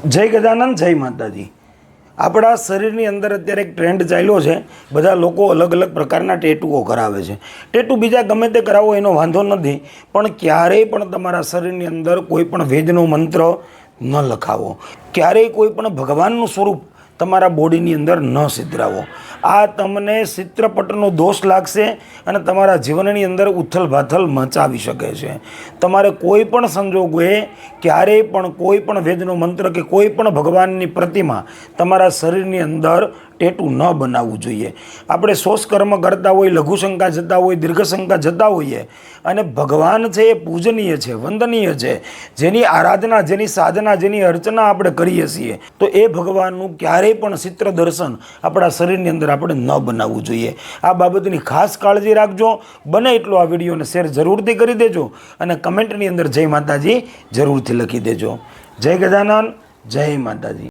જય ગજાનંદ, જય માતાજી। આપણા શરીરની અંદર અત્યારે એક ટ્રેન્ડ ચાલ્યો છે। બધા લોકો અલગ અલગ પ્રકારના ટેટુઓ કરાવે છે। ટેટુ બીજા ગમે તે કરાવો એનો વાંધો નથી, પણ ક્યારેય પણ તમારા શરીરની અંદર કોઈ પણ વેદનો મંત્ર ન લખાવો, ક્યારેય કોઈ પણ ભગવાનનું સ્વરૂપ તમારા બોડીની અંદર ન સિદ્ધરાવો। આ તમને ચિત્રપટનો દોષ લાગશે અને તમારા જીવનની અંદર ઉથલ પાથલ મચાવી શકે છે। તમારે કોઈ પણ સંજોગોએ ક્યારેય પણ કોઈ પણ વેદનો મંત્ર કે કોઈ પણ ભગવાનની પ્રતિમા તમારા શરીરની અંદર ટેટુ ન બનાવવું જોઈએ। આપણે શોષકર્મ કરતા હોય, લઘુશંકા જતા હોય, દીર્ઘશંકા જતા હોઈએ, અને ભગવાન છે એ પૂજનીય છે, વંદનીય છે, જેની આરાધના, જેની સાધના, જેની અર્ચના આપણે કરીએ છીએ, તો એ ભગવાનનું ક્યારેય પણ ચિત્ર દર્શન આપણા શરીરની અંદર આપણે ન બનાવવું જોઈએ। આ બાબતની ખાસ કાળજી રાખજો। બને એટલો આ વિડીયોને શેર જરૂરથી કરી દેજો અને કમેન્ટની અંદર જય માતાજી જરૂરથી લખી દેજો। જય ગજાનન, જય માતાજી।